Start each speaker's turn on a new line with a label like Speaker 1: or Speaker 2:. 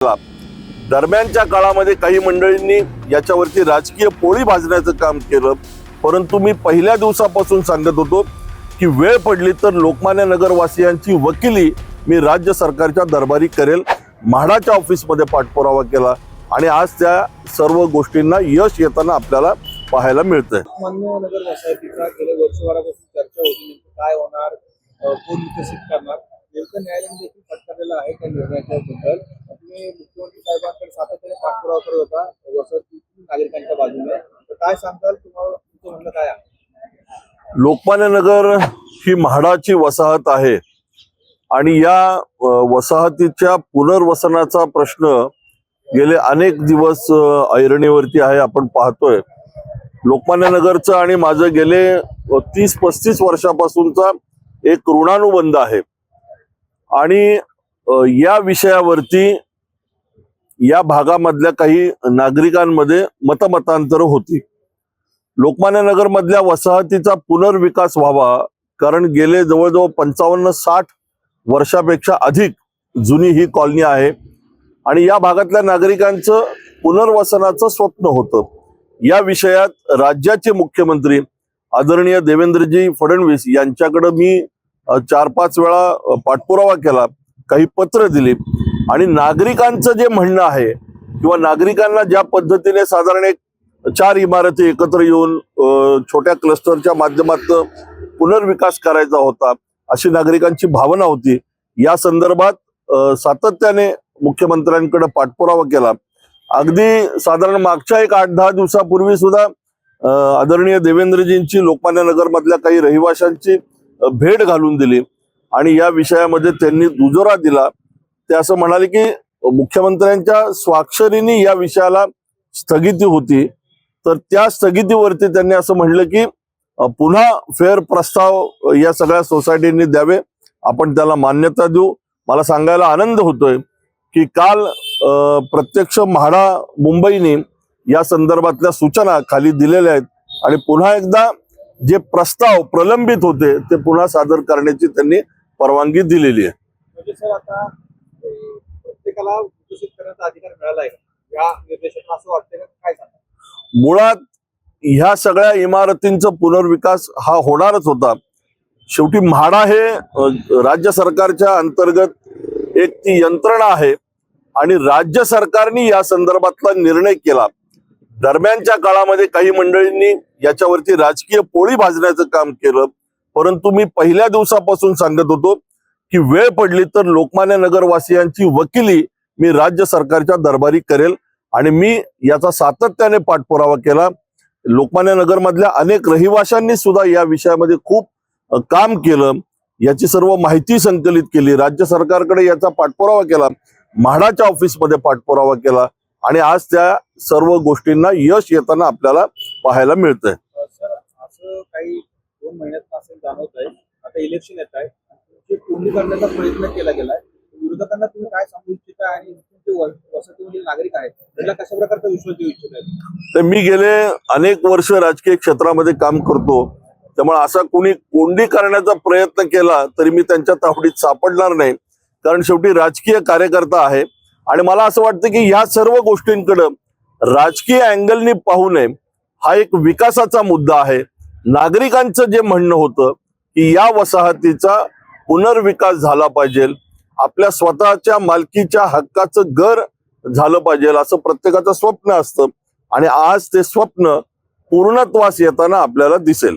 Speaker 1: दरम्यानच्या काळामध्ये काही मंडळींनी याच्यावरती राजकीय पोळी भाजण्याचं काम केलं, परंतु मी पहिल्या दिवसापासून सांगत होतो की वेळ पडली तर लोकमान्य नगरवासियांची वकिली मी राज्य सरकारच्या दरबारी करेल. म्हाडाच्या ऑफिसमध्ये पाठपुरावा केला आणि आज त्या सर्व गोष्टींना यश येताना आपल्याला पाहायला मिळतंय.
Speaker 2: लोकमान्य नगर वसाहतीचा गेल्या वर्षभरापासून चर्चा होती, नेमकं काय होणार, कोण विकसित करणार. नेमकं न्यायालयाने देखील फटकारलेलं आहे त्या निर्णयाच्या बद्दल. तुम्ही मुख्यमंत्री साहेबांकडे सातत्याने पाठपुरावा करत होता वसाहतीतील नागरिकांच्या बाजूने, तर काय सांगताल, तुम्हाला तुमचं म्हणणं काय आहे?
Speaker 1: लोकमान्य नगर ही म्हाडाची वसाहत आहे आणि या वसाहतीच्या पुनर्वसनाचा प्रश्न गेले अनेक दिवस ऐरणीवरती आहे. आपण पाहतोय लोकमान्य नगरचं आणि माझं गेले 30-35 वर्षापासूनचा एक ऋणानुबंध आहे आणि या विषयावरती या भागामधल्या काही नागरिकांमध्ये मतमतांतर होती. लोकमान्य नगर मधल्या वसाहतीचा पुनर्विकास व्हावा, कारण गेले जवळजवळ 55-60 वर्षापेक्षा अधिक जुनी ही कॉलनी आहे आणि या भागातल्या नागरिकांचं पुनर्वसनाचं स्वप्न होतं. या विषयात राज्याचे मुख्यमंत्री आदरणीय देवेंद्रजी फडणवीस यांच्याकडे मी 4-5 वेळा पाठपुरावा केला, काही पत्र दिली आणि नागरिकांचं जे म्हणणं आहे किंवा नागरिकांना ज्या पद्धतीने साधारण एक 4 इमारती एकत्र येऊन छोट्या क्लस्टरच्या माध्यमातून पुनर्विकास करायचा होता, अशी नागरिकांची भावना होती. या संदर्भात सातत्याने मुख्यमंत्र्यांकडे पाठपुरावा केला. अगदी साधारण मागच्या एक 8-10 दिवसापूर्वी सुद्धा आदरणीय देवेंद्रजींची लोकमान्य नगर मधल्या काही रहिवाशांची भेट घालून दिली आणि या विषयामध्ये त्यांनी दुजोरा दिला. ते असं म्हणाले की मुख्यमंत्र्यांच्या स्वाक्षरीने या विषयाला स्थगिती होती, तर त्या स्थगितीवरती त्यांनी असं म्हणलं की पुन्हा फेर प्रस्ताव या सगळ्या सोसायटींनी द्यावे, आपण त्याला मान्यता देऊ. मला सांगायला आनंद होतोय की काल प्रत्यक्ष म्हाडा मुंबईने या संदर्भातल्या सूचना खाली दिलेल्या आहेत आणि पुन्हा एकदा जे प्रस्ताव प्रलंबित होते ते पुन्हा सादर करण्याची त्यांनी परवानगी दिलेली आहे.
Speaker 2: म्हणजे सर, आता प्रत्येकाला विकसित करण्याचा अधिकार मिळाला आहे या निर्देशात, असं वाटतं का? काय सांगा?
Speaker 1: मुळात ह्या सगळ्या इमारतींचा पुनर्विकास हा होणारच होता. शेवटी म्हाडा हे राज्य सरकारच्या अंतर्गत एक ती यंत्रणा आहे आणि राज्य सरकारने या संदर्भातला निर्णय केला. दरम्यानच्या काळामध्ये काही मंडळींनी याच्यावरती राजकीय पोळी भाजण्याचं काम केलं, परंतु मी पहिल्या दिवसापासून सांगत होतो की वेळ पडली तर लोकमान्य नगरवासियांची वकिली मी राज्य सरकारच्या दरबारी करेल आणि मी याचा सातत्याने पाठपुरावा केला. लोकमान्य नगर मधल्या अनेक रहिवाशांनी सुद्धा या विषयामध्ये खूप काम केलं, याची सर्व माहिती संकलित केली, राज्य सरकारकडे याचा पाठपुरावा केला, म्हाडाच्या ऑफिसमध्ये पाठपुरावा केला आणि आज त्या सर्व गोष्टींना यश येताना आपल्याला पाहायला मिळतंय.
Speaker 2: सर, असं काही 2 महिन्यात असं जाणवत आहे, आता इलेक्शन येत आहे, कोणी करण्याचा प्रयत्न केला गेलाय. विरोधकांना तुम्ही काय सांगू इच्छिता आणि वसाहतीमधील नागरिक आहेत त्यांना कशा प्रकारचा विश्वास देऊ इच्छित?
Speaker 1: तर मी गेले अनेक वर्ष राजकीय क्षेत्रामध्ये काम करतो, त्यामुळे असा कोणी कोंडी करण्याचा प्रयत्न केला तरी मी त्यांच्या तावडीत सापडणार नाही, कारण शेवटी राजकीय कार्यकर्ता आहे आणि मला असं वाटतं की ह्या सर्व गोष्टींकडे राजकीय अँगलनी पाहू नये. हा एक विकासाचा मुद्दा आहे. नागरिकांचं जे म्हणणं होतं की या वसाहतीचा पुनर्विकास झाला पाहिजे, आपल्या स्वतःच्या मालकीच्या हक्काचं घर झालं पाहिजे, असं प्रत्येकाचं स्वप्न असतं आणि आज ते स्वप्न पूर्णत्वास येताना आपल्याला दिसेल.